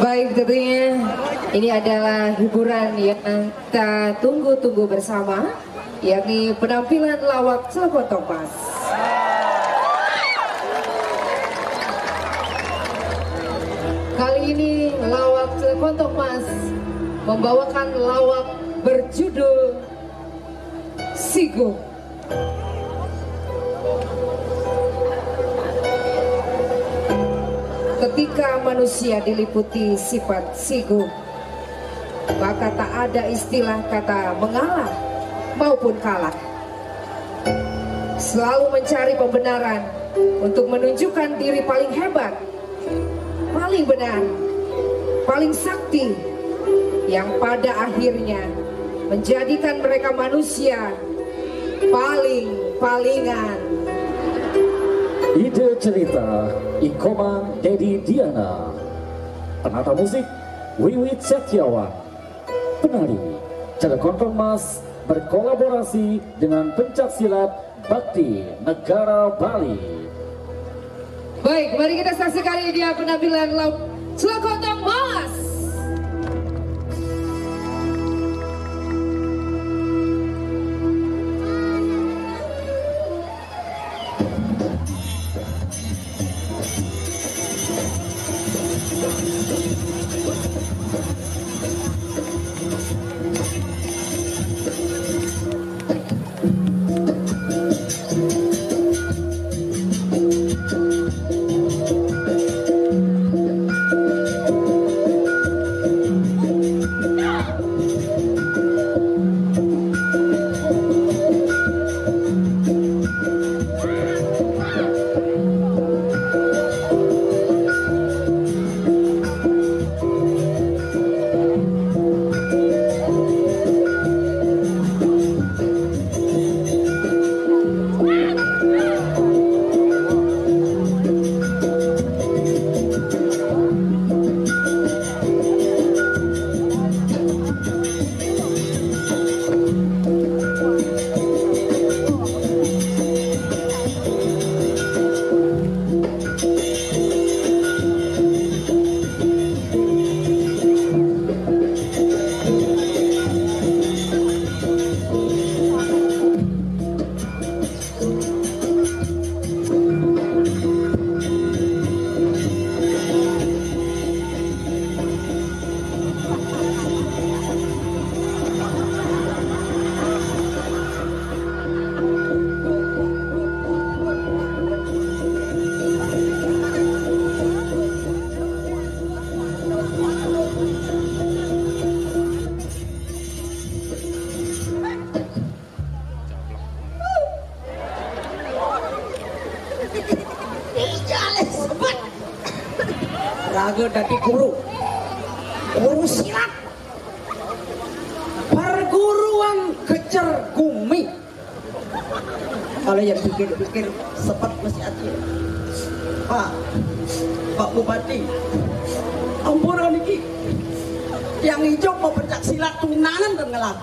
Baik, tentunya ini adalah hiburan yang kita tunggu-tunggu bersama, yakni penampilan lawak Cilegon Thomas. Kali ini lawak Cilegon Thomas membawakan lawak berjudul Sigung. Ketika manusia diliputi sifat sigung, maka tak ada istilah kata mengalah maupun kalah. Selalu mencari pembenaran untuk menunjukkan diri paling hebat, paling benar, paling sakti, yang pada akhirnya menjadikan mereka manusia paling-palingan. Ide cerita Ikoman Dedi Diana, penata musik Wiwit Setiawan, penari Cilegon Thomas berkolaborasi dengan pencak silat Bakti Negara Bali. Baik, mari kita saksikan ini dia penampilan lawak Cilegon Thomas. Raga dadi guru silat, perguruan kecer gumi. Kalau yang pikir-pikir sempat masih hati. Pak Bupati, ampura niki yang hijau mau pencak silat tunangan dan ngelak.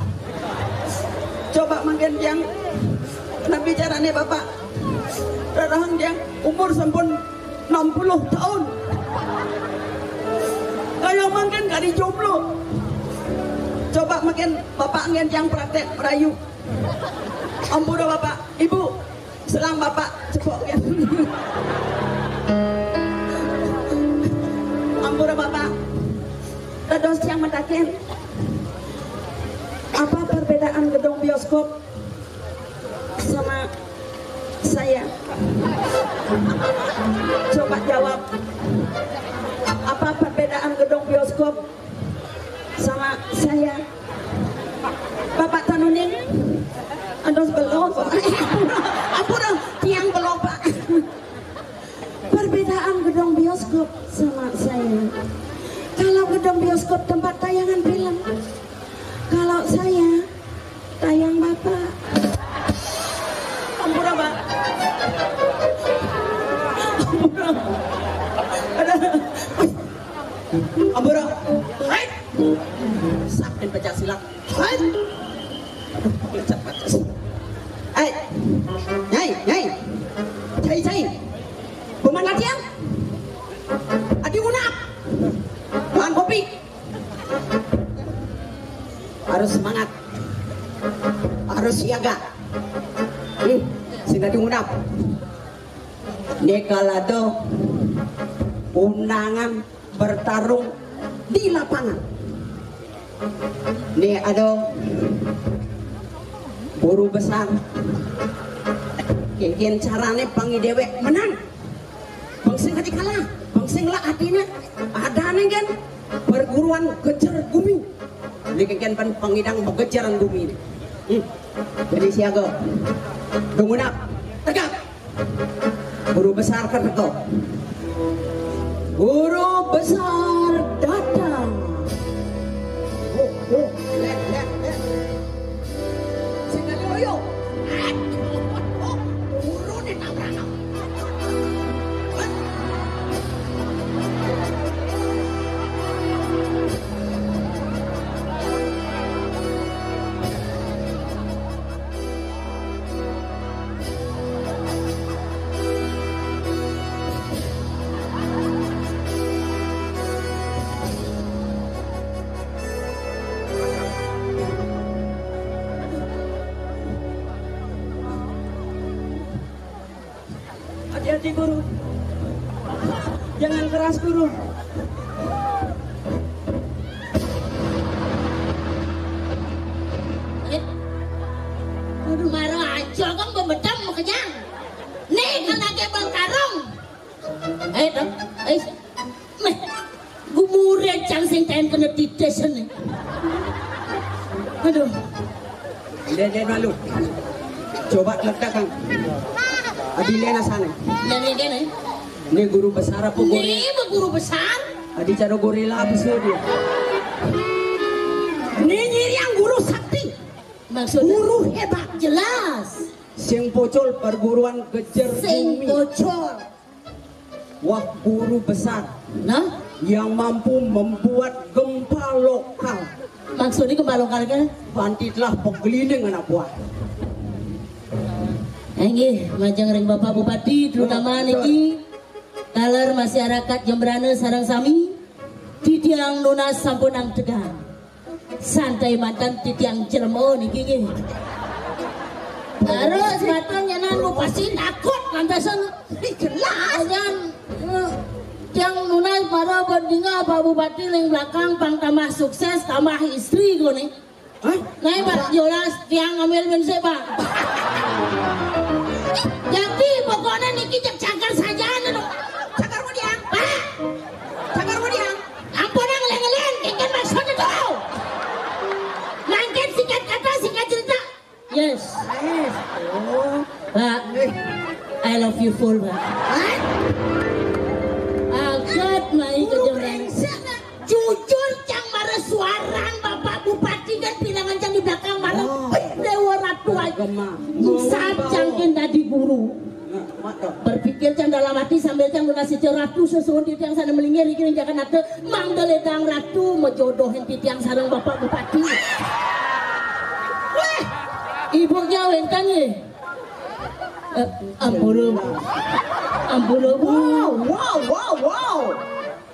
Coba makin yang nabi carane Bapak rarahan yang umur sampun 60 tahun. Kayak makin gak dijomblo. Coba makin Bapak ngen yang praktek merayu. Ampura Bapak, Ibu, selang Bapak cepok ya. Ampura Bapak, dados yang mentakin. Apa perbedaan gedung bioskop sama saya? Coba jawab. Apa perbedaan gedung bioskop sama saya? Bapak Tanuning, andos belum. Ampura, tiang belum Pak. Perbedaan gedung bioskop sama saya. Kalau gedung bioskop tempat tayangan film, kalau saya tayang Bapak. Ampura Pak. Ampura. Ampura. Hai. Sabden pencak silat. Hai. Pencak silat. Hai. Nyai. Cai. Peman latihan. Adi unap. Pan Bupati harus semangat, harus siaga. Sina diundang nekalado undangan bertarung di lapangan. Nih ada guru besar kengken carane pangi dewek menang bangsing kati kalah bangsing lah artinya ada nih kan perguruan kejar gumi ini kengken pangidang mengejaran gumi. Jadi siaga dungunap tegak guru besar terteko guru besar datang. Sinaloyo guru ni tabrakan. Hati-hati guru, jangan keras guru. Aduh marah aja kan pembedam mau kenyang. Nih kan lagi bang karung. Dong, meh, gumuran cang sing ten kena titis nih. Aduh, Dede malu, coba letakkan. Adi lena sana. Lena gini. Ini guru besar apa guru? Ini guru besar. Adi cara gorila apa sih dia? Ini yang guru sakti. Maksudnya? Guru hebat. Jelas. Sing pocol perguruan kejar Sing bumi. bocor. Wah guru besar. Nah? Yang mampu membuat gempa lokal. Maksudnya gempa lokal kan? Banditlah penggelinding anak buah. Nggih, majang ring Bapak Bupati terutama niki kaler masyarakat Jembrana sareng sami titiang lunas sampunang tegang. Santai mantan titiang Cilemo niki nggih. Terus matang nyanan pasti takut lantasan jelas kan tiang lunas para bandinga Pak Bupati ling belakang pang tambah sukses tambah istri gone. Nah, Pak jelas tiang ngambil bensin Pak. Jadi pokoknya niki cek cakar saja anu. Cakar mau diang, Pak. Cakar mau diang. Ampun ngeleng-ngeleng, ikan maksudnya tuh. Langket singkat kata, singkat cerita. Yes. Pak, I love you full, Pak. Agak naik ke jembrang. Jujur cang marah suaran Bapak Bupati dan bilangan cang di belakang marah. Dewa Ratu aja. Saat cang tadi guru. Berpikir cang dalam hati sambil cang lunasi ratu sesuatu yang sana melingkir ikirin jangan ada mangdeledang ratu menjodohin titiang sarang Bapak Bupati. Weh, ibunya wentan ye. Ampuru.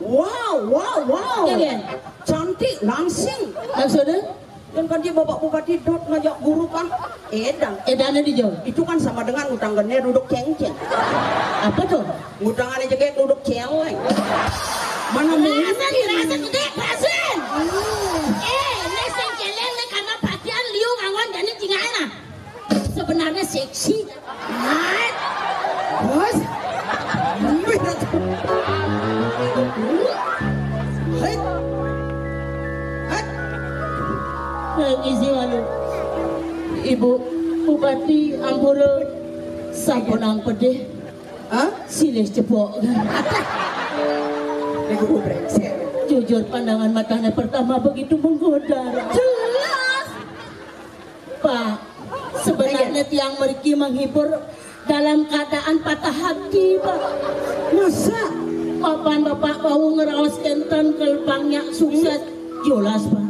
Wow. Ya, Cantik langsing. maksudnya? Dan kan dia Bapak Bupati dot ngajak guru kan Edannya dijauh. itu kan sama dengan utanggannya duduk cengceng. Apa tuh? Utangannya juga duduk celeng. Mana mungkin? Dirasan gede, rasin. Ini sing celeng nih karena patian liu nganggon jadi cingana. Sebenarnya seksi. Bos. Isi walu. Ibu Bupati Ampura sampunang pedih. Silih cepok. Ini guru brengsek. Jujur pandangan matanya pertama begitu menggoda. Jelas. Pak, sebenarnya tiang meriki menghibur dalam keadaan patah hati, Pak. Masa? Papan Bapak mau ngerawas kenton kelpangnya sukses. Jelas, Pak.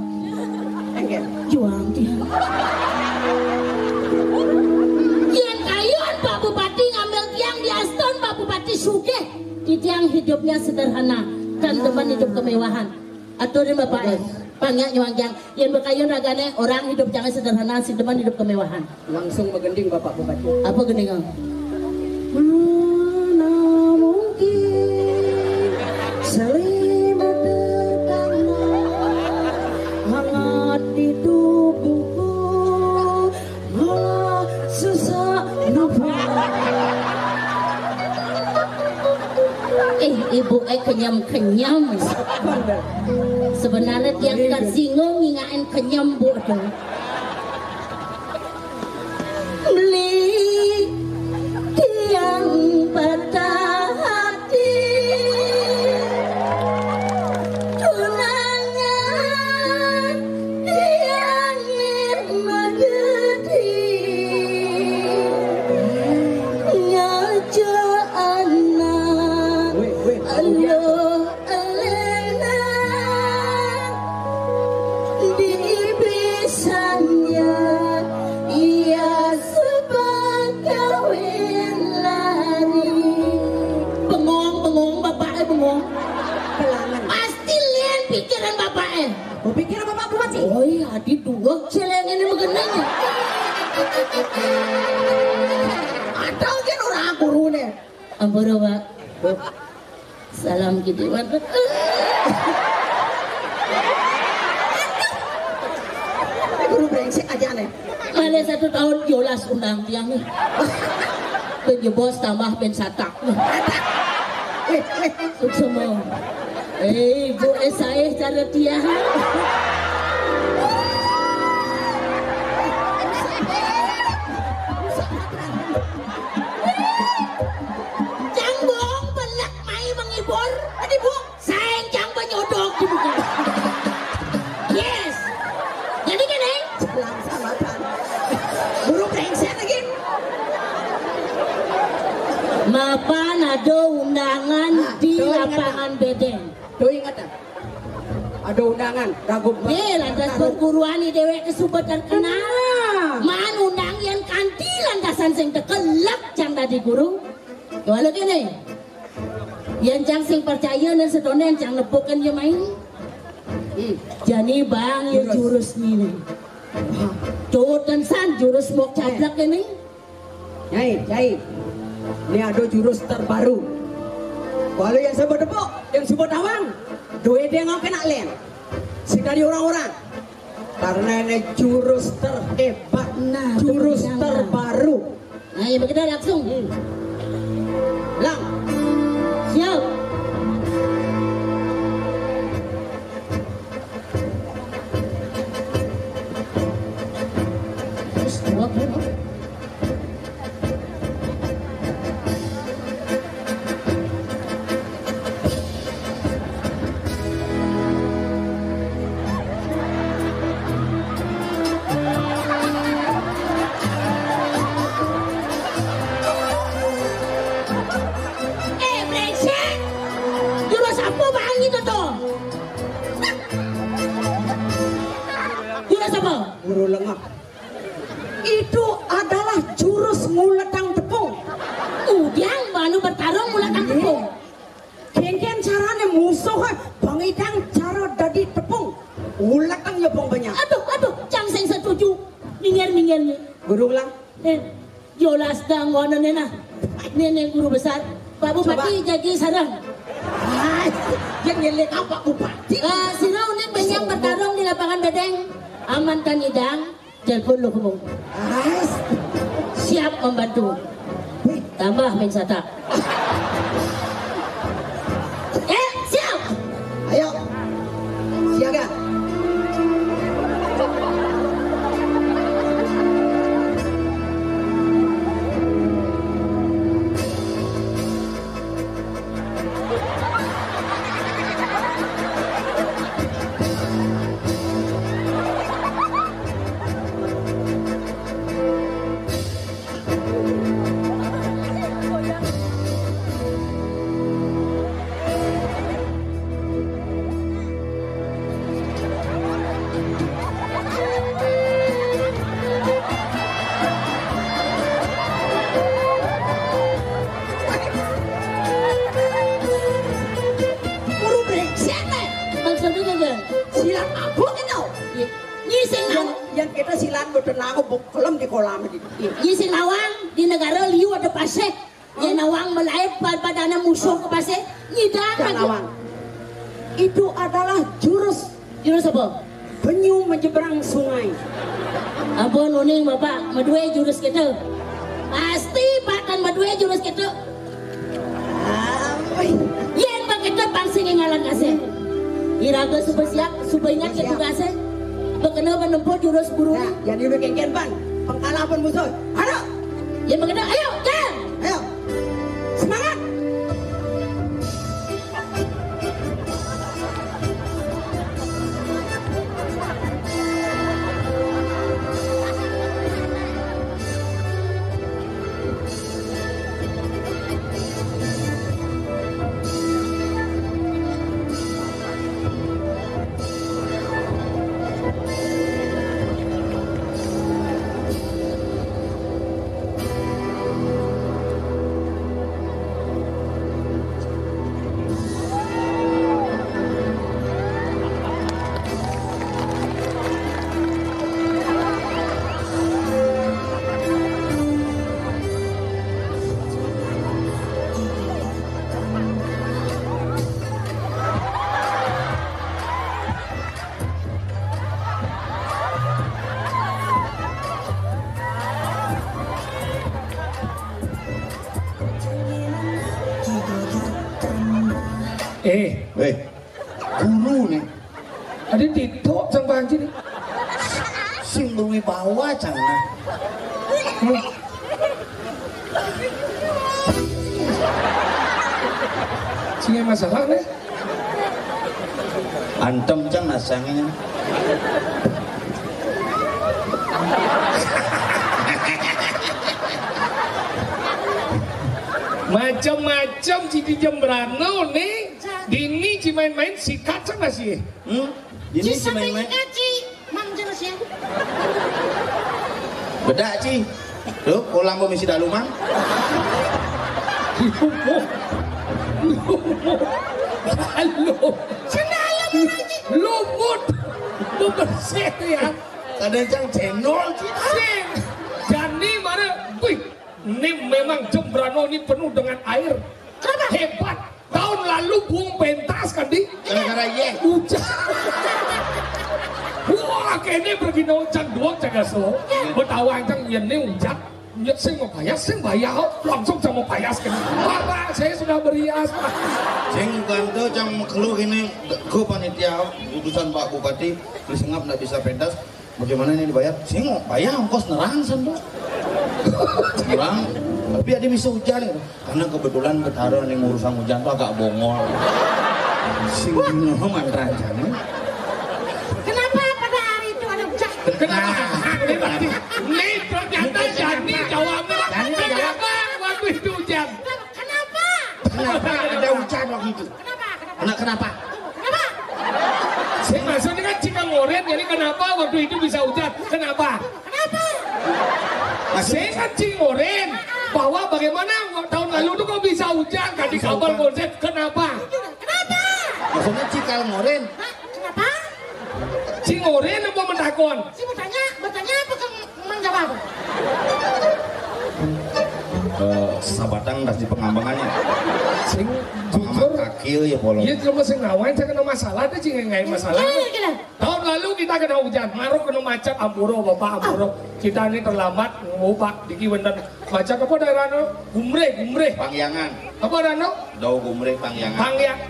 Juang dia. Yang kayuan Pak Bupati ngambil tiang di Aston, Pak Bupati sugih. Di tiang hidupnya sederhana dan teman hidup kemewahan. Aturin bapak panggil nyuangjang yang berkayun ragane orang hidup jangan sederhana si depan hidup kemewahan. Langsung begending Bapak Bupati. Apa gending? Mana mungkin selimut tertanam hangat di tubuhku malah susah nafas. Ibu kenyam-kenyam. Sebenarnya tiang kasinggung ngingain kenyam bu tuh. Beli tiang patah hati tunangan tiang magedi ngajak anak Allah elena dipisannya ia kawin lari. Bengong bapaknya bengong. Pelangan. Pasti lian pikiran bapaknya. Pikiran Bapak Bupati. Oh iya, di dua celeng ini mengenanya. Atau kan orang gurune. Ampura pak. Salam gitu mantap. Guru brengsek aja nih. Mana 1 tahun jolas undang tiang nih. Penjebos tambah pensatak. Semua. Bu saya cara tiang. Jang bohong belak mai menghibur. Adi bu, sayang jang penyodok di buka. Yes. Jadi kan Langsamakan. Guru brengsek lagi. Mapan ada undangan di lapangan Bedeng. Tuh ingat tak? Ada undangan Ragup. Lantas perguruan ini dewek kesubet terkenal. Man undang yang kanti lantasan sing tekelak jang tadi guru. Walau gini, yang jang sing percaya dan sedonen jang nepukan dia main. Jadi bang ya jurus ini. Tuh dan san jurus mok cablak ini. Nyai. Ini ada jurus terbaru. Kalau yang sebut depok, yang sebut awang, duit dia nggak kena len. Sekali orang-orang. Karena ini jurus terhebat, jurus terbaru. Nah, ya begitu langsung. Lang, Siap. Terus dua kilo. Brengsek! Jurus apa bang itu tuh? Jurus apa? guru lengah. Itu adalah jurus muletang tepung. Udang baru bertarung muletang tepung. Kian caranya musuh bang idang cara dadi tepung. Uletang ya bang banyak. Aduh, jang sing setuju. Minggir nih. Guru ulang. Jolas danggonan nena. Nenek guru besar. Pak Bupati jadi sarang. Yang nyelek apa Bupati? Sirau ini banyak bertarung di lapangan Bedeng. Amankan idang. Telepon lo kumung. Siap membantu. Tambah pensata. Siap. Ayo. Siaga. silat apa gitu? Nyising nawang. Yang kita silat boten aku bukelem di kolam gitu. Nyising nawang di negara liu ada pasek. Ya nawang melaip padana musuh ke pasek. Nyidang lagi. Nawang. Itu adalah jurus apa? penyu menyeberang sungai. Ampun nuning bapak, madue jurus kita. Pasti bahkan madue jurus kita. Yen bang kita pangsing ngalan kasih. Iraga super siap, super ingat kita kasih. Bekena menempuh jurus buru. Nah, yang udah kengken ban, pengkalapan musuh. Ayo, Yen bekena, ayo, jalan. ayo, semangat. Guru nih. Ada ditok sang banci nih. Sing berwibawa jangan. Sini masalah nih. Antem cang nasangnya. Macam-macam Cidi Jembrano nih. Dini ci main-main sikat sama sih. Dini ci main-main. Beda ci. Tuh, kolam misi daluman. Halo. Lumut. Bebersih ya. Kadang cang cendol ci. Jadi mana? Wih, ini memang Jembrano ini penuh dengan air. Hebat. Tahun lalu buang pentas kan di? Gara-gara ye. Hujan. Wah, kayaknya pergi hujan doang jaga so. Betawang cang ini hujan. Ya, saya mau bayar, langsung saya mau bayar kan. Bapak, saya sudah berias. Ceng kanto cang keluh ini ke panitia utusan Pak Bupati disengap nggak bisa pentas. Bagaimana ini dibayar? Saya mau bayar ongkos nerang santo. Nerang. Tapi ada bisa hujan karena kebetulan ketaruhan yang urusan hujan tuh agak bongol. Sing dino mantrancane. Kenapa pada hari itu ada hujan? Kenapa? Ini ternyata Jani jawabnya. Kenapa waktu itu hujan? Kenapa? Kenapa ada hujan waktu itu? Kenapa? Saya maksudnya kan Cikangoren, jadi kenapa waktu itu bisa hujan? Kenapa? Saya kan Cikangoren, bahwa bagaimana tahun lalu tuh kok bisa hujan? Kan di kabar konsep, kenapa? Maksudnya Cikangoren. Kenapa? Cikangoren apa mentakon? Si bertanya apa kan menjawab? Sabatang kasih pengambangannya. Sing jujur Kakil ya polong. iya cuma sing ngawain saya kena masalah deh cing nggak masalah. Tahun lalu kita kena hujan, maruk kena macet Ampuro bapak Ampuro. Kita ini terlambat ngupak diki bener macet apa daerah no? Gumre. Pangyangan. Apa daerah no? Dau gumre pangyangan.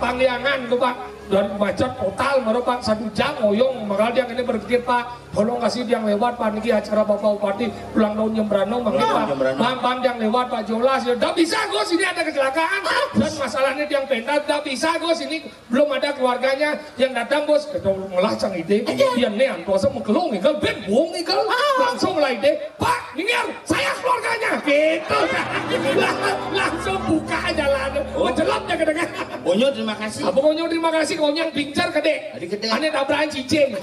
Pangyangan tuh pak. Dan macet total maruk pak 1 jam ngoyong. Makanya dia ini berpikir pak, tolong kasih yang lewat pak niki acara bapak bupati ulang tahun Jembrano pak. Bang yang lewat pak Jolas ya. Tidak bisa Gus ini ada kecelakaan dan masalahnya yang pentas tidak bisa Gus ini belum ada keluarganya yang datang Gus. Kita melacang ide. Dia nih antosa mengkelung nih kan ben buang nih kan langsung mulai ide. Pak, dengar saya keluarganya gitu. Langsung buka jalan. Menjelapnya kadang-kadang. Bonyo terima kasih. Apa Bonyo terima kasih konyang pincar gede. Aneh tabrakan cicing.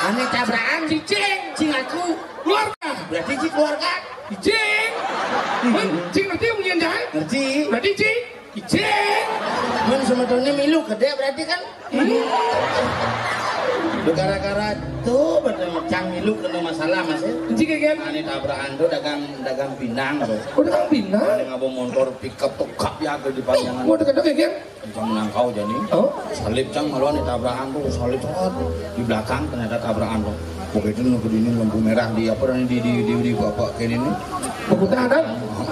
Aneh tabrakan Cicing. cing aku. Keluarga. Berarti cing keluarga. Cicing. Cing ngerti punya jangan? Ngerti. Berarti cing. Cicing. Men sebetulnya milu gede berarti kan. Gara-gara tuh bercang milu kena masalah mas ya. Jika kan? Ini tabrakan tuh dagang pinang tuh. Oh dagang pinang? Ini ngabung motor pickup tuh kap ya ke di panjangan. Oh dagang kan? Cang menangkau jadi. Oh? Salib cang maluan di tabrakan tuh salib cot di belakang ternyata tabrakan tuh. Pokoknya itu nunggu ini lampu merah di apa di bapak kayak ini. Kota ada?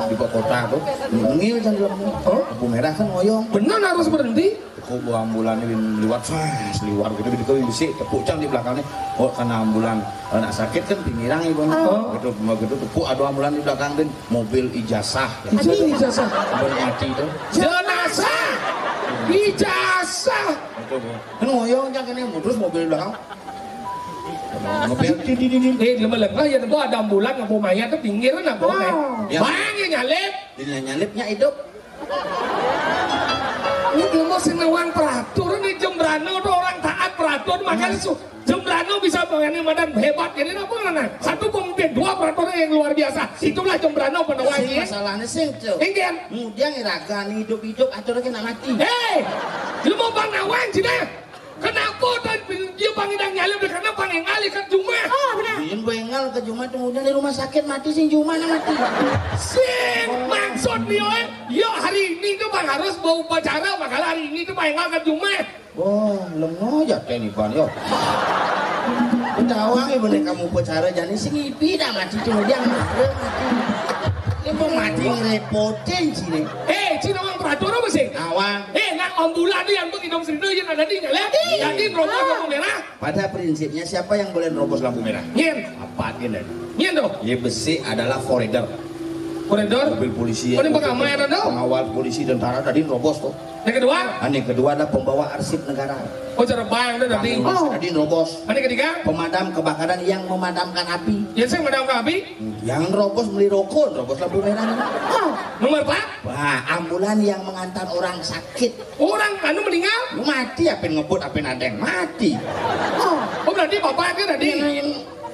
Di kota tuh. Ngil cang di lampu merah kan ngoyong. Benar harus berhenti. Kok buah ambulan ini liwat fast liwat gitu gitu bisi tepuk cang di belakangnya. Oh karena ambulan anak sakit kan pinggiran ibu. Gitu begitu tepuk ada ambulan di belakang kan mobil ijazah. Ijazah. Bermati itu. Jenazah. Ijazah. Kan ngoyong cang ini terus mobil di belakang. Mobil lemah ya tentu ada ambulan ngapu mayat tuh pinggir kan boleh. Bang nyalip. Nyalipnya hidup. Ini ilmu senawang peraturan nih Jembrano tuh orang taat peraturan makanya Jembrano bisa mengenai badan hebat ini apa mana? Satu pemimpin dua peraturan yang luar biasa. Itulah Jembrano penawangnya. Masalahnya sih tuh. Enggak. Kemudian iragan hidup aturnya kena mati. Hei, lu mau bang nawang cina? Kenapa dan dia pangidang nyalip karena pangengali ke Juma? Oh benar. Dia bengal ke Juma kemudian di rumah sakit mati sih Juma mati. Sing maksud nih yo hari ini tuh bang harus bawa upacara makalah hari ini tuh pangengal ke Juma. Wah, lemah aja teh nih ban yo. Betawang ibu nih kamu upacara jadi sing ipi dah mati kemudian mati. Ibu mati ngerepotin sini. Cina orang peraturan apa sih? Awang. Nak ambulan nih yang hidung seribu yang ada di nyala. Jadi robos lampu merah. Pada prinsipnya siapa yang boleh nerobos lampu merah? Nyen. Apa ini? Nyen dong. Ya besi adalah koridor. Koridor? Mobil polisi. Ini pengaman dong. Pengawal polisi dan tentara tadi nerobos tuh. Yang kedua? Yang kedua adalah pembawa arsip negara. Oh cara bayang tuh tadi. Tadi nerobos. Yang ketiga? Pemadam kebakaran yang memadamkan api. Yang saya memadamkan api? Yang nerobos beli rokok, nerobos lampu merah. Nomor 4? Wah, ambulan yang mengantar orang sakit. Orang anu meninggal? Mati apa ngebut apa nadeng mati. Oh berarti bapak itu tadi?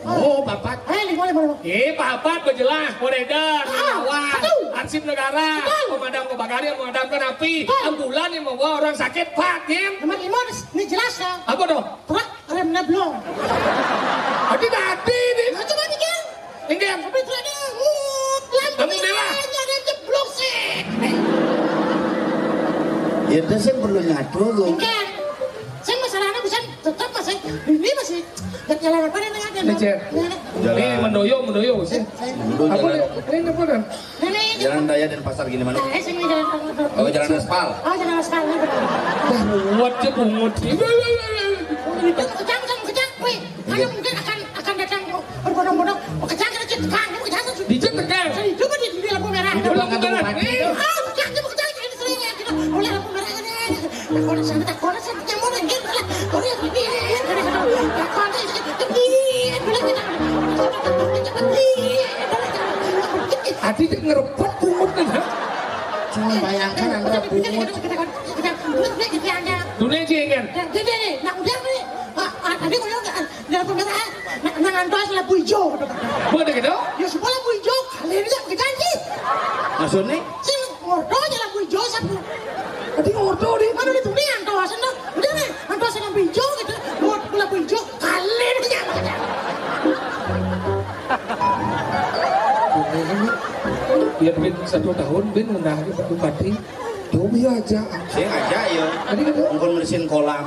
Oh bapak. Boleh. Bapak berjelas, koridor, awal, arsip negara, pemadam kebakaran yang memadamkan api, ambulan yang membawa orang sakit, Pak Kim. Nomor 5 ini jelas ya. Apa dong? Truk remnya belum. Tadi nih. Coba dikit. Enggak. Tapi truknya Lampu merah. Jeblok sih. Ya itu saya perlu nyatu loh. Enggak. Saya masalahnya bisa tetap masih ini masih jalan apa nih tengah Lecet. Ini mendoyo sih. Apa nih? Ini apa nih? Jalan Raya dan Pasar gini mana? Sini jalan. Oh jalan aspal. Oh jalan aspal. Bungut. Kejang. Wih, karena mungkin akan datang berbondong-bondong. Kejang tekan. Dijat tekan. Coba di lampu merah. Di lampu merah. Kejang ini seringnya kita. Oleh lampu merah ini. Takut saya nyamuk lagi. Oleh ini. Adi ngerepot bungut kan? Cuma bayangkan Anda bungut. Dunia jengen. Jadi nih, nak udah nih. Tadi kalau nggak lampu merah, ngantos lampu hijau. Boleh gitu? Ya semua lampu hijau, kalian lihat kecantik. Maksudnya? Si ngordo aja lampu hijau satu. Tadi ngordo nih. Mana di dunia antos nih? Udah nih, antos lampu hijau gitu. Buat lampu hijau, kalian lihat. Biar bin 1 tahun bin undang ke bupati. Dobi aja. Saya ngajak ya. Tadi kan Mungkin bersihin kolam.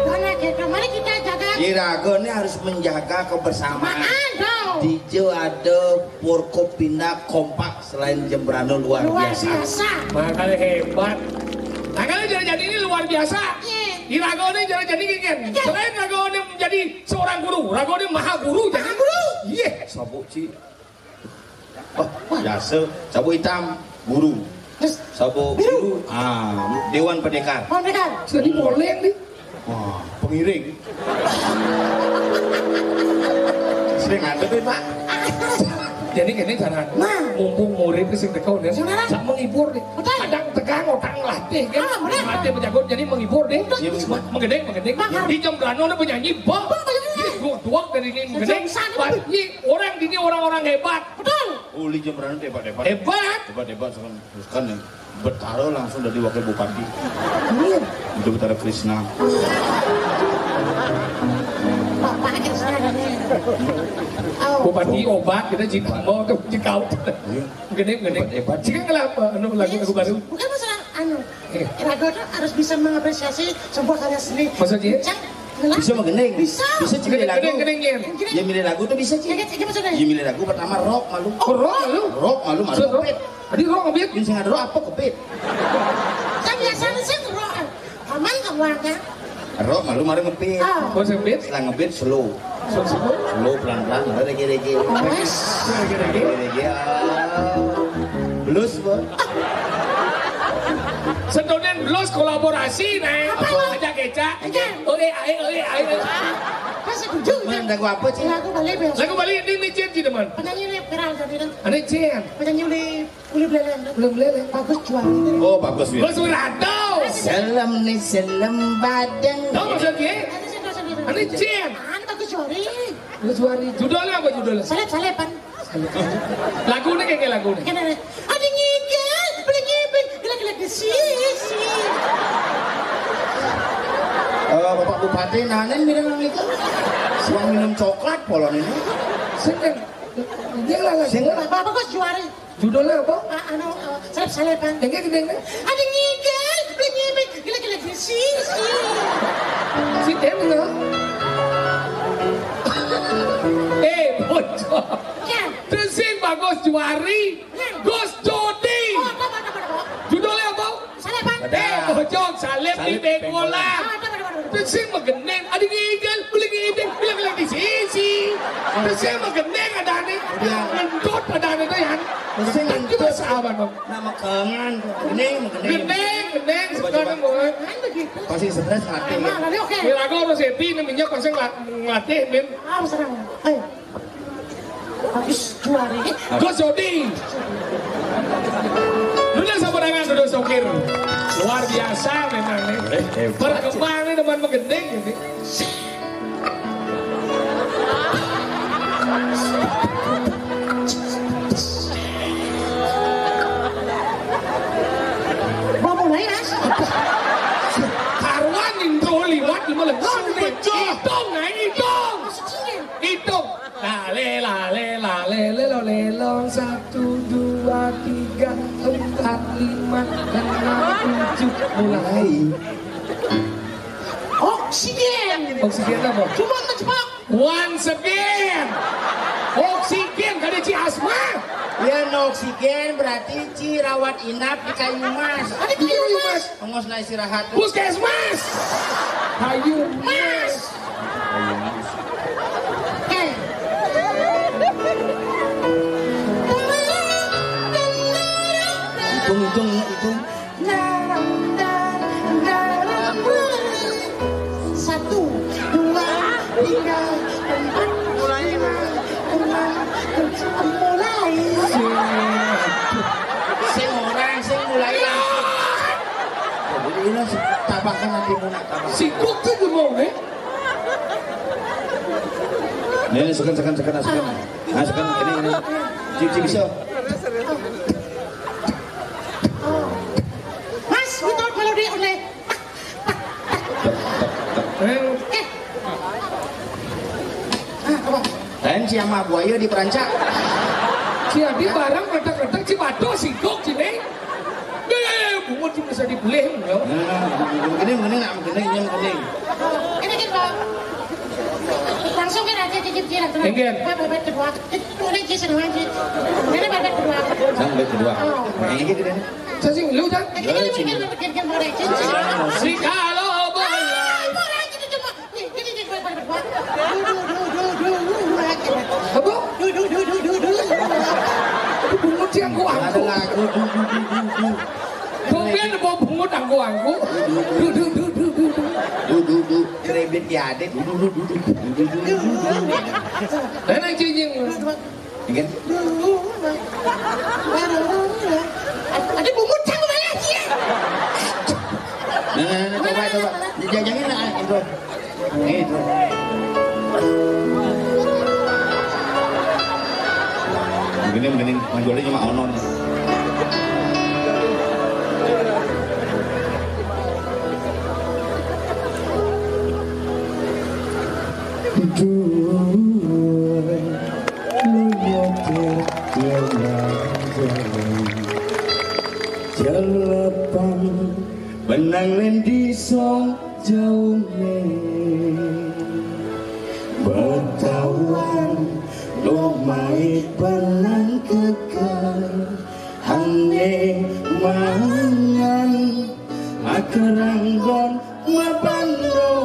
Mana kita, mari kita jaga. Irago ini harus menjaga kebersamaan. Dong. Dijo ada Forkopinda kompak selain Jembrano luar biasa. Makanya hebat. Makanya jadi ini luar biasa. Irago ini jadi gini. Selain Rago ini menjadi seorang guru, Rago ini maha guru. Jadi guru. Iya. Sabuk ci. Oh, biasa. Sabuk hitam guru. Sabuk biru. Dewan Pendekar. Jadi boleh nih. Wah, pengiring. Sering ada deh Pak. Jadi gini cara mumpung murid ke sing tekau deh. Sak menghibur deh. Kadang tegang otak ngelatih kan. Ngelatih menjago jadi menghibur deh. Menggedeng. Di Jembrano ada penyanyi bang. Dua dari ini menggedeng. Orang ini orang-orang hebat. Betul. Uli Jembrano hebat. Hebat kan nih. Bertaruh langsung dari wakil bupati. Itu Betara Krishna. Bapak kan sekarang. Bupati obat kita jika mau ke jikau. Gede. Jika kenapa lagu baru? Bukan masalah lagu itu harus bisa mengapresiasi sebuah karya seni. Maksudnya? Bisa menggendeng. Bisa milih lagu. Gedeng-gedengnya. Ya milih lagu tuh bisa sih. Ya milih lagu pertama rock malu. Oh, rock malu. Kepit. Adi rock ngebit. Yang sing ada rock apa kepit? Kan biasanya sih rock. Aman kan warga? Rock malu mari ngepit. Kau ngebit? Setelah ngepit slow. Slow pelan-pelan. Rege. Rege. Blues boy. Sedonen blues kolaborasi nih. Ajak Eca. Oke. Kan setuju kan? Lagu apa sih? Lagu balik biasa. Lagu balik ini Cien sih teman. Penyanyi ini viral tadi kan? Ini Cien. Penyanyi uli belelen. Belum lele. Bagus jual. Oh bagus ya. Bos Wirado. Salam nih salam badan. Tahu maksudnya? Ini Cien. Bagus juari. Suari. Judulnya apa judulnya? Salep-salepan. Lagu ini kayak lagu ini. Kan ada ngigel, boleh ngibin, gelak-gelak di sisi. Bapak Bupati nanen bilang itu. Suang minum coklat polon ini. Sengken. Dia lah lagu. Bagus juari. Judulnya apa? Salep-salepan. Yang gede. Ada ngigel, boleh ngibin, gelak-gelak di sisi. Si Dem enggak? Bocor. Tersing bagus juari. Gus Jodi. Judulnya apa? Salepan. Bocor salep di begola. Tersing mageneng. Ada ngigel, boleh ngibin, gelak-gelak di sisi. Tersing mageneng ada nih. Ngendut ada nih tuh ya. Tersing Juga sahabat bang. nama kengan. Geneng. Sekarang mulai. Pasti stres hati. Oke. Mirago harus happy namanya konsep ngelatih min. Serang. Ayo. Bagus juari. Gus Jodi. Duduk sabarangan duduk sokir. Luar biasa memang nih. Berkembang nih teman menggendeng ini. Mau mulai mas? Karuan intro liwat di malam. Hitung. Lale, lelong 1, 2, 3, 4, 5, 6, 7 mulai. Oksigen apa? Cuma terjebak. Once again. Oksigen kada ci asma. Ya no oksigen berarti ci rawat inap di kayu mas. Ada kayu mas. Ngos na istirahat. Puskesmas. Kayu mas. Hitung. 1, 2, 3, 4, mulai. Sing mulai langsung. Jadi ini tabakan nanti munak tabak. Sikut tuh gemong nih. Ini sekan. Nah sekan ini. Cici bisa. Mas, itu kalau dia oleh. Dan si ama buaya di perancak. Jadi barang retak-retak si batu sikut sini. Bungut cuma bisa dibeli enggak? Menggening nak menggening. Ini kan Pak. Langsung kan aja cicip-cicip. Enggen. Babak kedua. Ini kisah lagi. Ini babak kedua. Sampai kedua. Ini gitu deh. Saya sih lu kan. Si kalau boleh. Apa? Bungut yang gua Ada angku. lagu Kemudian bawa bungut angku. du kredit ya ada du. Dan yang cincin. Ingin? Ada bungut yang mana sih? Nah, coba. Jajangin lah itu. Itu. Begini, manjolnya cuma onon. Jelepan benang lendi song jauh bertawan lomai pelan kekal hane mangan makeranggon mabandon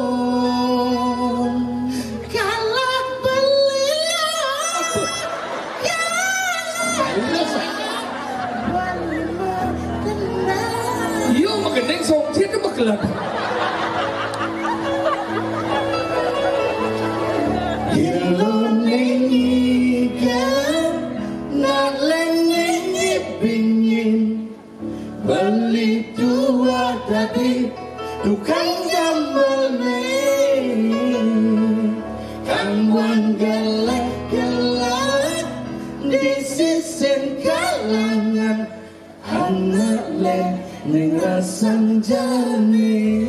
Kalau beliau Yo magendeng song thiết cái bậc lật. Indonesia nak lengit pingin beli dua tadi tukang jambel kamuan galak-galak di sisi kalangan anak ning rasang jane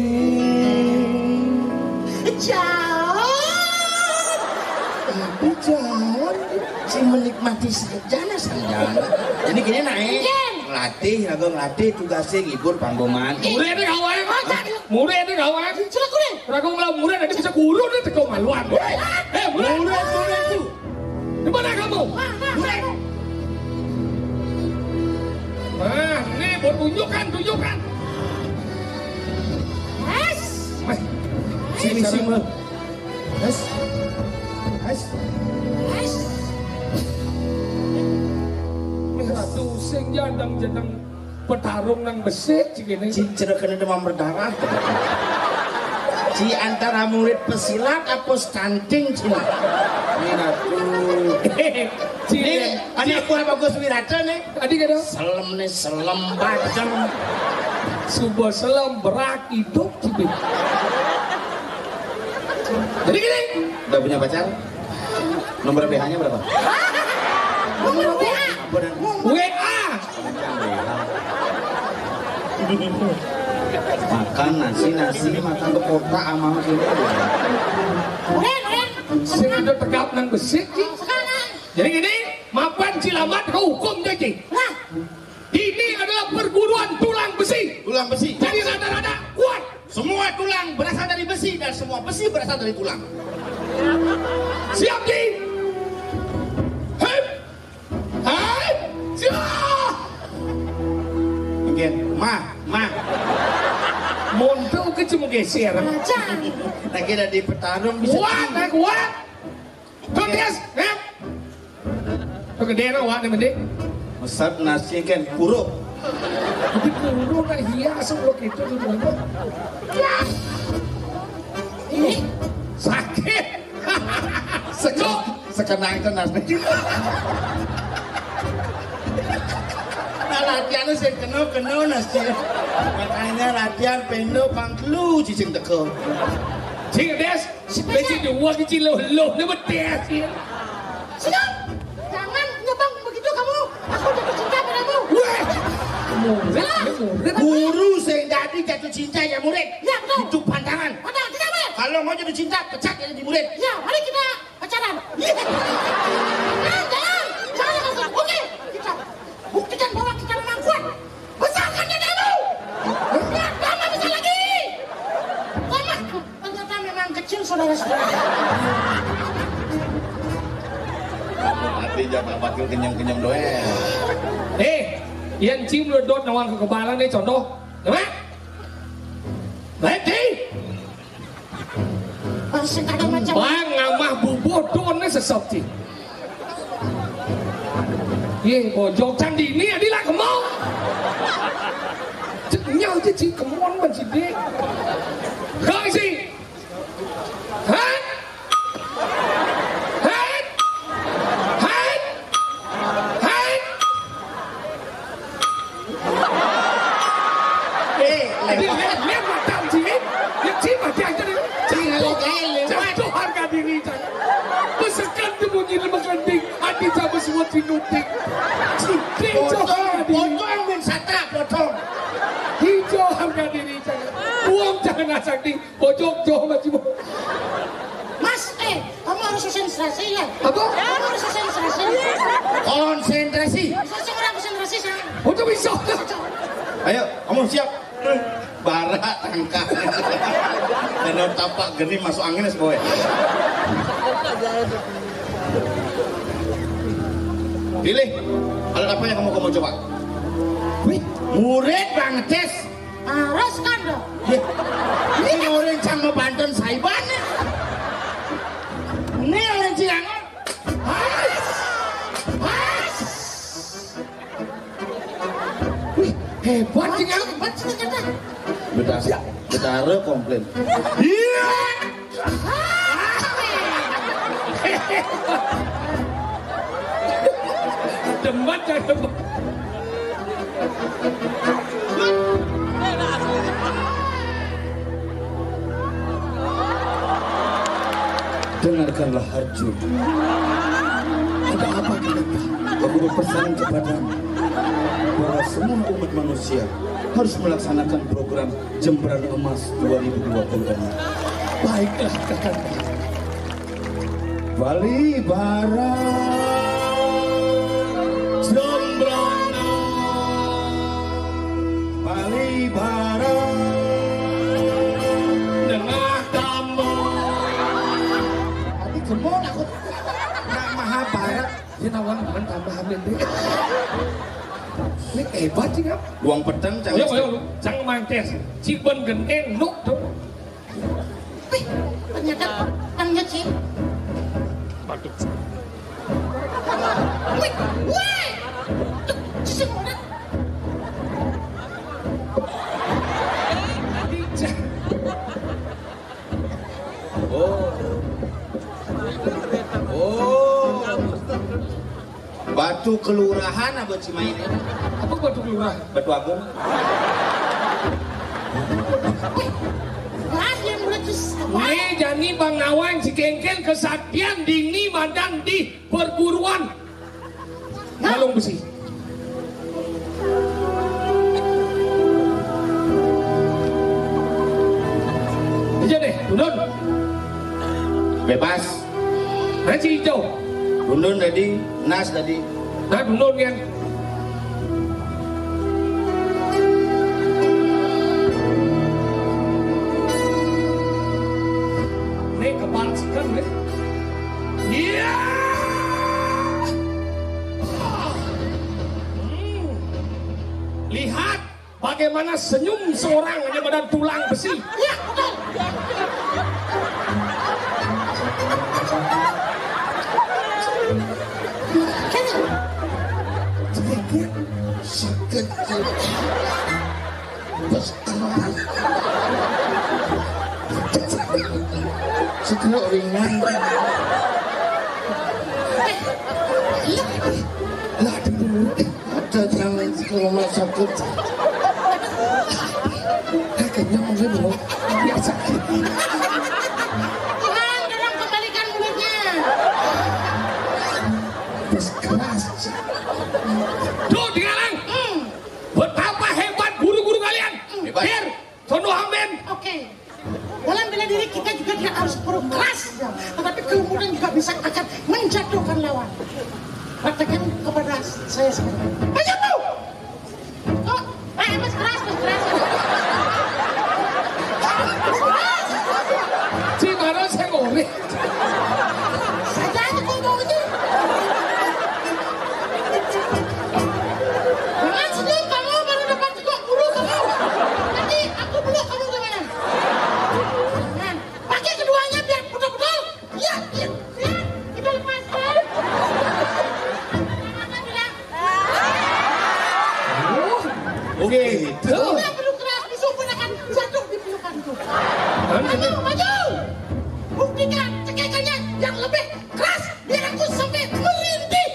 jalan si menikmati saja lah saya. Ini gini naik ngelatih tugasnya ngibur panggoman. Murid ini kawan, murid ini kawan. Cilak kuning. Ragu ngelau murid nanti bisa guru nih teko maluan. Murid itu. Di mana kamu? Murid. Nah, nih buat tunjukkan. Sini. Ratu sing jadang petarung nang besi cigini. Cincere kena demam berdarah. Ci antara murid pesilat apa stunting cina. Ini ratu. Ini anak aku bagus wirata nih. Tadi kada selem bacem. Subuh selam berak hidup cibit. Jadi gini. Udah punya pacar? Nomor BH-nya berapa? Nomor WA. WA. Makan nasi makan ke kota sama sini. Sini udah tegap nang besi. Jadi gini, mapan Cilamat kau hukum jadi. Ini adalah perguruan tulang besi. Tulang besi. Jadi rada-rada kuat. Semua tulang berasal dari besi dan semua besi berasal dari tulang. Siap Ji. Hei. Siap. Mungkin, mah. Montel ke cuma geser. Nah kita di petarung bisa. Kuat. Tugas, ya. Tuh gede na wak nih mending. Mesat nasi kan kuruk. Tapi kurung na hias lo gitu tuh. Ini sakit. Sekok. Sekarang itu nasi. Nah latihan sih kena nasi. Makanya latihan pendo pangklu cicing teko. Cing des, beci dua kecil lo nih betes ya. Sudah, jangan nyebang begitu kamu. Aku jatuh cinta padamu. Murid. Guru sendiri jatuh cinta ya murid. Ya betul. Itu pandangan. Padahal tidak boleh. Kalau mau jatuh cinta pecat ya di murid. Ya, mari kita pacaran. Jangan langsung. Oke, kita buktikan bahwa kita memang kuat. Besarkan dadamu. Ya, tambah besar lagi. Wah, ternyata memang kecil saudara-saudara. Nanti jangan pakil kenyang-kenyang doang. Yang cium ledot nawang kekebalan nih contoh. Gimana? Berhenti. Ada macam. Bang ngamah bubodon nih sesopti. Ye, bojok candi ini adilah kemau. Nyau cici kemauan mencidi. Kau isi. Hah? Lihat mata cici. Lihat cici mati aja nih. Jatuh harga diri jangan. Besekan temunya lemah kending. Hati sama semua tinuting. Hijau harga diri. Potong min satra potong. Hijau harga diri jangan. Buang jangan asal di pojok jauh macam. Mas, kok. Konsentrasi. Untuk bisa. Ayo, kamu siap. Bara tangkap. Dan tapak geni masuk angin boy. Pilih. Alat apa yang kamu coba? Wih, murid Bang Tes. Harus kan dong. Ini orang sama Banten Saiban. Ini orang Ciangan. Wih, hebat Ciangan. Betara komplain. Iya. Debat kan debat. Dengarkanlah Harjun. Ada apa kita? Aku berpesan kepadamu bahwa semua umat manusia harus melaksanakan program Jemberan Emas 2026. Baiklah kakak. Bali Bara Jemberan Bali Bara Tengah kamu. Tadi kemon aku nak Mahabharat. Dia nawang tambahan deh. Ini hebat sih kan? Luang pedang Ayo lu, jangan main tes. Ciben genteng nuk tuh. Wih, ternyata panjat sih. Batuk. Wih, wih. Semua. Batu kelurahan apa Cimahi ini? Apa batu kelurahan? Batu Agung. Yang meletus. Ini jani Bang Nawang si kengkel kesaktian dini madang di perguruan Galung Besi. Aja deh, Dundun. Bebas. Nasi hijau. Dundun tadi, Nas tadi. Nah, Dundun kan. Ini kebalsikan deh. Iya. Lihat bagaimana senyum seorang hanya badan tulang besi. Ya, betul. Sekelok ringan. Lah dulu ada jangan kalau mau sakit. Kakeknya mau belum biasa. Tuhan, tolong kembalikan mulutnya. Terus keras. Tuh digalang. Betapa hebat guru-guru kalian. Hebat. Biar Sono Hamden. Oke. Dalam bela diri kita juga tidak harus perlu keras, tetapi kemudian juga bisa akan menjatuhkan lawan. Katakan kepada saya sekarang. Ayo bu! Oh, mas keras, mas keras. Si Mara saya ngomong. Saja aja kau mau itu. Dengan senyum kamu baru dapat juga bulu kamu. Nanti aku peluk kamu gimana? Nah, pakai keduanya biar betul-betul. Ya, ya, ya. Kita lepaskan. Apa bilang? Oke. Tidak perlu keras, disumpun akan jatuh di pelukanku. Maju, maju. Buktikan cekekannya yang lebih keras biar aku sampai merintih.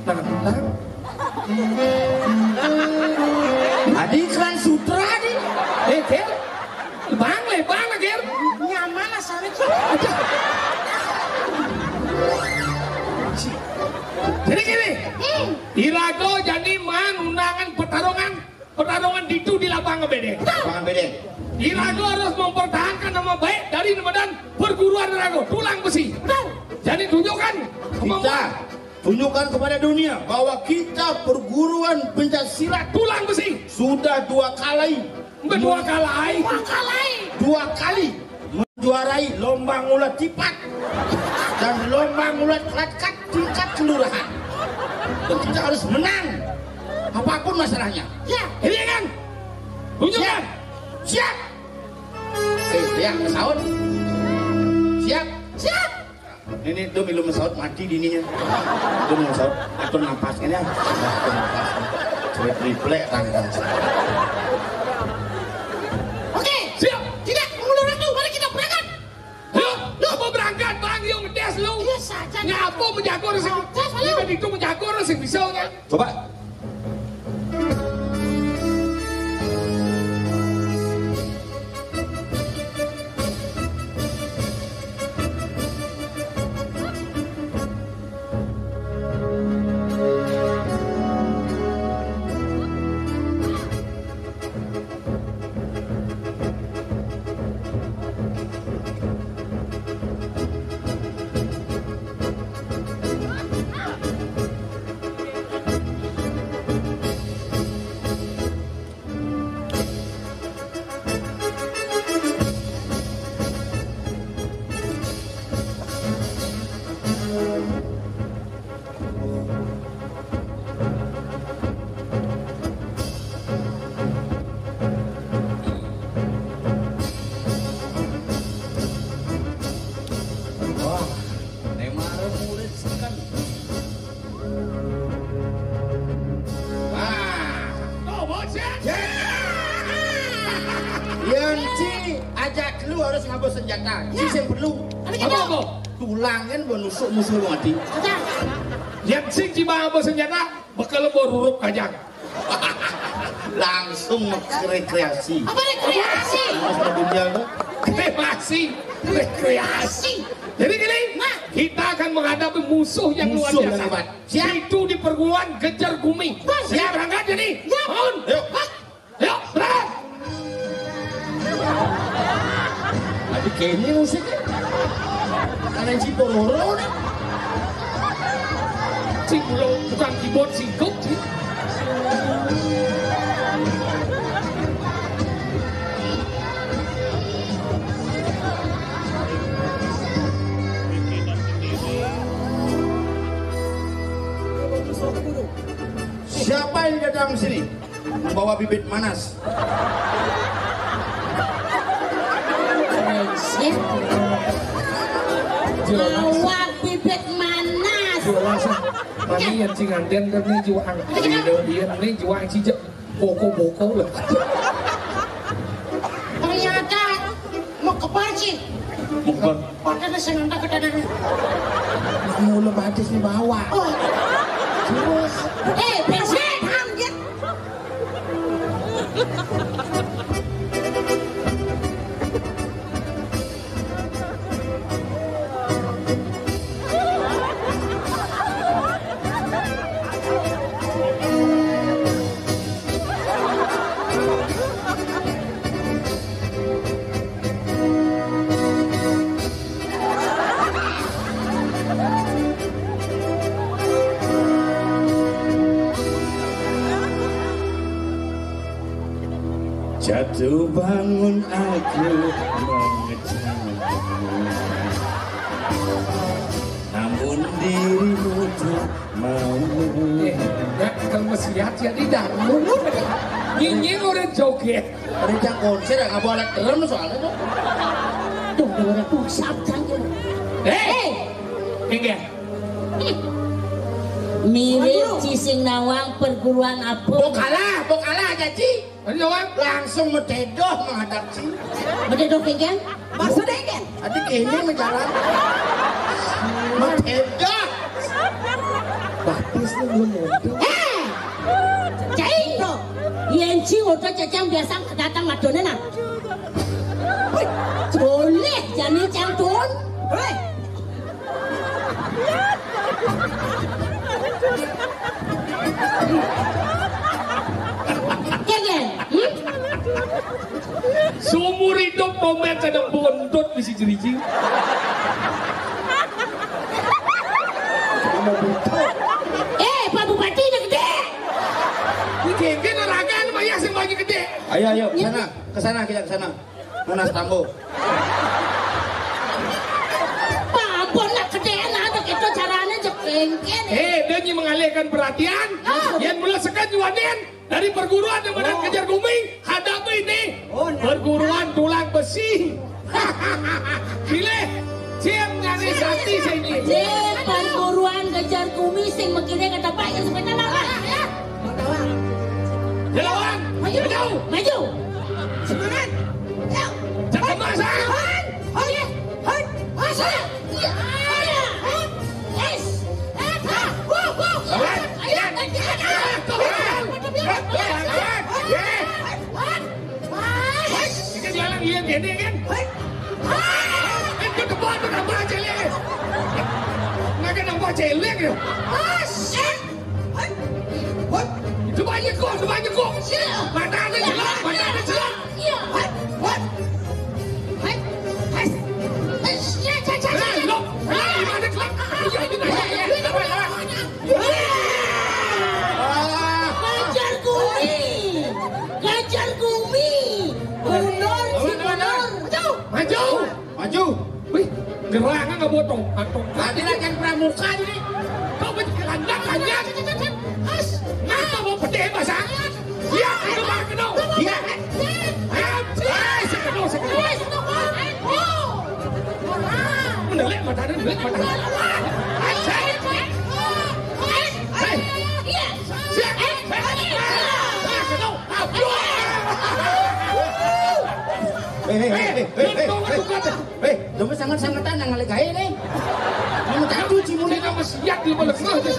Nantang. Adik kan sutra nih. Ger. Bang Ger. Nyaman asalnya. Jadi gini. Irago jadi man undangan pertarungan itu di lapangan bedeng. Lapangan bedeng. Irago harus mempertahankan nama baik dari Medan perguruan Irago tulang besi. Jadi tunjukkan. Kita tunjukkan kepada dunia bahwa kita perguruan pencaksilat tulang besi sudah dua kali menjuarai lomba ngulat cipat dan lomba ngulat kelatkat tingkat kelurahan. Dan kita harus menang apapun masalahnya. Ya, ini kan. Tunjukkan. Siap. Ya, Saud. Siap. Ini tuh belum Saud mati dininya. Itu mau Saud atur nafas ini. Triple tanggal. Oke, siap. Tidak mengundur waktu, mari kita berangkat. Lu apa berangkat bang yang ngedes lu? Iya saja. Ngapa menjago resik? Ini itu menjago resik pisaunya. Coba. Harus ngabos senjata, ya. Yang perlu apa? Tulang kan menusuk musuh lu mati. Yang sing cuma ngabos senjata bakal berurup kajang. Langsung rekreasi. Apa rekreasi? Rekreasi. Jadi gini, kita akan menghadapi musuh yang luar biasa. Itu di perguruan Gejar Gumi. Siap berangkat jadi. Bangun. Yuk, berangkat. Tapi kayaknya musiknya karena si Pororo nih. Si bukan keyboard, si kok sih. Siapa yang datang sini membawa bibit manas? Bawa bibit manas. Jelas Pani yang cingan dan ini juang. Dia ini juang cijak boko lah. Ternyata mau ke Parci. Padahal saya nonton ke dalam. Mau lebatis di bawah. Terus. Bensin hamjat. Jatuh bangun aku mengecam, namun dirimu tak mau. Kalau masih hati-hati dah. Nyinyir orang joget. Ada yang konser nggak bawa alat drum soalnya tuh. Tuh, orang pusat kan. Enggak. Mirip Cising Nawang perguruan apa? Pokalah Caci. Langsung mededoh menghadap si. Mededoh kengken? Masa dengken? Adik ini menjalan. Mededoh. Baptis lu belum mededoh. Cai. Yenci udah cacang biasa kedatang madone nah. Boleh jadi cangtun. Kegen. Seumur hidup momen sedang bondot bisa jeriji. mau butuh. Pak Bupati udah gede. Gede nerangan Maya sing lagi gede. Ayo ke sana kita ke sana. Munas Tambo. Babon nak gedean anak itu caranya jekengken. Dia nyi mengalihkan perhatian. Yang melesekan juanin dari perguruan yang menang kejar guming. Hadapi ini perguruan tulang besi. Pilih siap nyari sakti sini. Perguruan kejar guming sing begini kata Pak yang sebenarnya apa? Jalan, maju. Semangat. Jangan masa. Masa. Ini jalan lihat gini kan? Itu kebun tu nampak celek. Nak nampak celek tu. Coba nyekuk. Mana ada celak? Kejar gumi. Mundur. Maju. Wih, gerangan nggak buat tong. Tadi kan pramuka ini. Kau berkelandak aja. Kenapa mau pede masa? Ya, kenal. Ya. Mendelik mata. Dompet sangat-sangatan yang ngalik gaya nih. Mau jatuh cimune Kamu siap di balik Maju.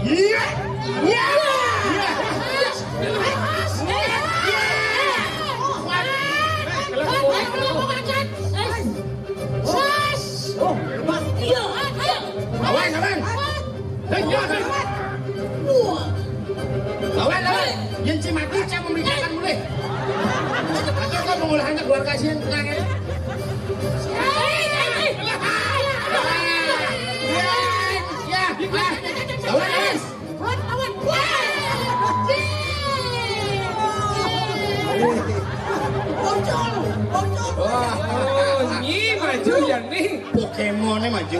Iya. Lawan. Yang cimati saya memberikan mulai. Atau kau mengulahnya keluarga sih yang tenang ya. Nyi maju yang nih. Pokemonnya maju.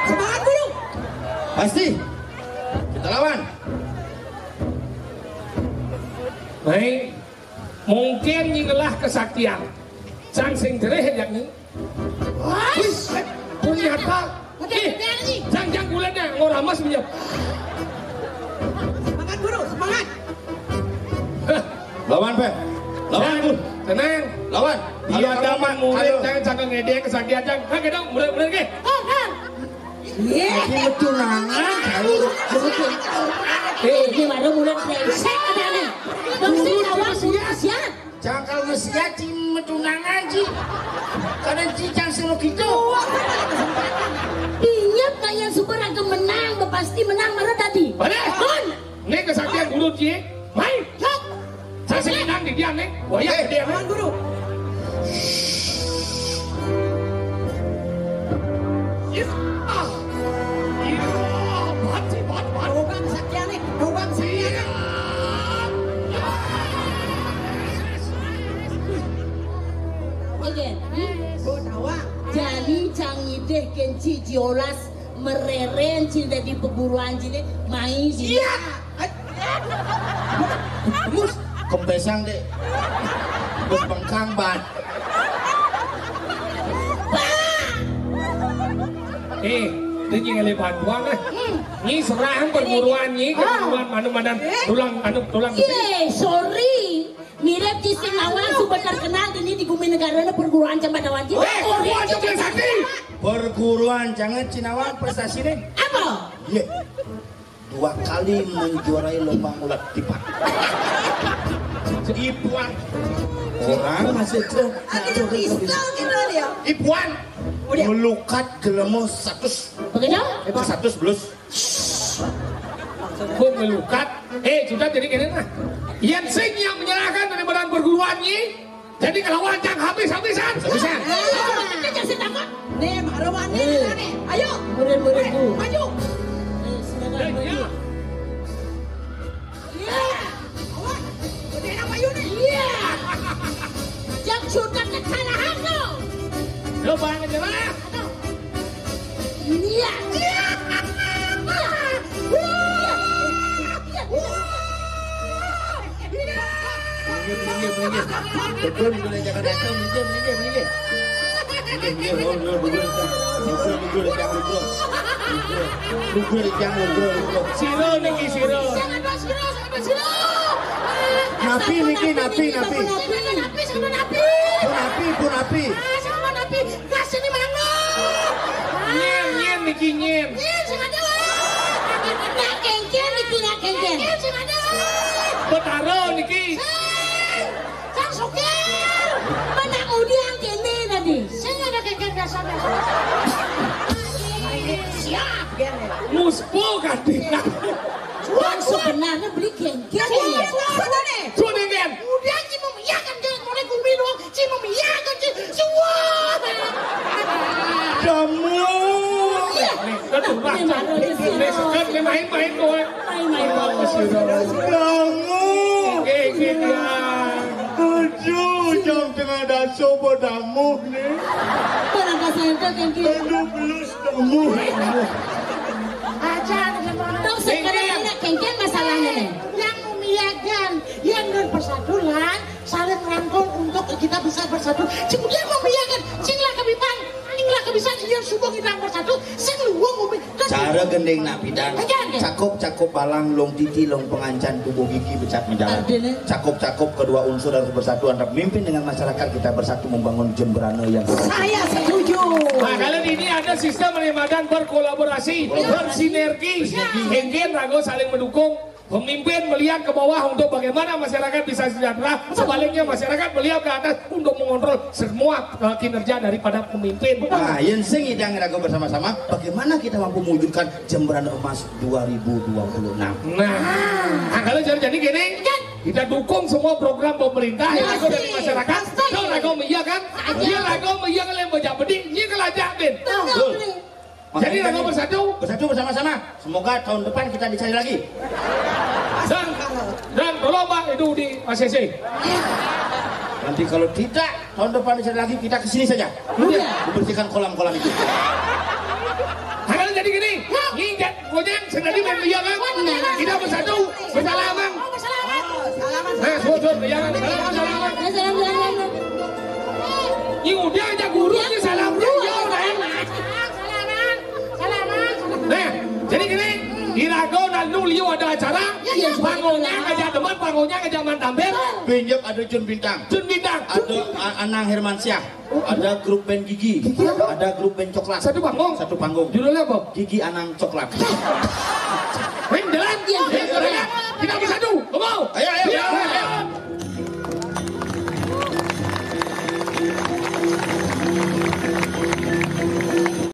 Semangat dulu. Pasti. Kita lawan. Baik, mungkin nyilah kesaktian. Cang sing dereh yang ini. Ternyata. Cang bulannya ngoramas punya. Semangat guru, semangat. Lawan, Pe. Lawan, Bun. Tenang. Lawan. Iya, daman murid jangan ngedek kesaktian Cang. Oke dong, murid ke. Ini tunangan. Ini baru mulai brengsek katanya. Mesti lawan siap. Cangkal mesia cim tunangan Ci. Karena cicang selo gitu. Ingat kayak super agak menang, pasti menang marah tadi. Balik. Ini kesaktian guru Ci. Main. Saya sing menang di dia nih. Wah, dia. Semangat guru. Dobang kesaktian nih, dobang kesaktian. Jadi cangideh kenci jiolas mereren cinta di perguruan cile main sih. Iya. Mus kempesang deh. Bus bengkang ban. Dia nyingali bantuan lah. Nyi serahan perguruan nyi perguruan mana tulang besi. Sorry. Mirip di Singawang super terkenal ini di Gumi Negara perguruan Cempadawan. Perguruan Cempadawan Sakti. Perguruan jangan Cinawang prestasi deh. Apa? Iya. 2 kali menjuarai lomba ulat tipat. Ipuan. Orang masih itu. Ada pistol gitu dia. Ipuan. Melukat gelemo 100. Begitu? 100 blus. Pun melukat. Sudah jadi gini nah. Yang sing yang menyerahkan dari badan perguruan ini. Jadi kalau wancang habis-habisan. Habisan. Kita kasih takut. Nih, Marwan nih. Ayo. Murid-muridku. Maju. Silakan maju. Iya. Awak. Udah enak maju nih. Iya. Yang sudah kekalahan lo. Coba aja lah. Iya. Iya. Betul boleh jangan datang minggir. Siro niki siro. Napi niki napi. Punapi. Nyen niki nyen. Betaro niki. Siap, gini. Muspo kan dia. Yang sebenarnya beli genggen ya. Suningen. Udah sih memiyakan jangan mulai kumi doang. Sih memiyakan sih semua. Kamu. Kan main-main kowe. Main-main. Kamu. Aduh, jam tengah daso bodamu nih. Barang kasar itu genggen. Aduh, belus kamu. Tahu sekarang anak genggen masalahnya nih. Yang memiyakan, yang berpersatuan, saling merangkul untuk kita bisa bersatu. Kemudian memiyakan, singlah kebipan, singlah kebisan, yang subuh kita bersatu, sing luwung umi. Cara gendeng napidan, cakup balang, long titi, long pengancan, tubuh gigi, becat menjalan. Cakup kedua unsur harus bersatu antara pemimpin dengan masyarakat, kita bersatu membangun Jemberana yang Saya setuju. Nah, kalian ini ada sistem dan berkolaborasi, bersinergi. Genggen rago saling mendukung. Pemimpin melihat ke bawah untuk bagaimana masyarakat bisa sejahtera. Sebaliknya masyarakat melihat ke atas untuk mengontrol semua kinerja daripada pemimpin. Nah, yang sing idang rago bersama-sama, bagaimana kita mampu mewujudkan Jemberana Emas 2026. Nah, kalau jadi gini, kita dukung semua program pemerintah yang rago dari masyarakat. Kalau rago mengiyakan, dia rago mengiyakan yang bejak beding, dia kelajak bin. Jadi rago bersatu bersama-sama. Semoga tahun depan kita dicari lagi. Dan tolong Pak itu di ACC. Nanti kalau tidak tahun depan dicari lagi, kita kesini saja. Dibersihkan kolam-kolam itu. Kalau jadi gini, nginjak gojeng sedari membiak kan? Kita bersatu, bersalaman. Nah, sudah, jangan salaman. Ini udah aja gurunya salamnya. Nah, jadi gini, di Rago dan Nulio ada acara, panggungnya ngajak teman, panggungnya ngajak mantampil. Pinjam ada Jun Bintang, ada Anang Hermansyah, ada grup band Gigi, ada grup band Coklat. Satu panggung. Judulnya apa? Gigi Anang Coklat. Jalan. Kita bisa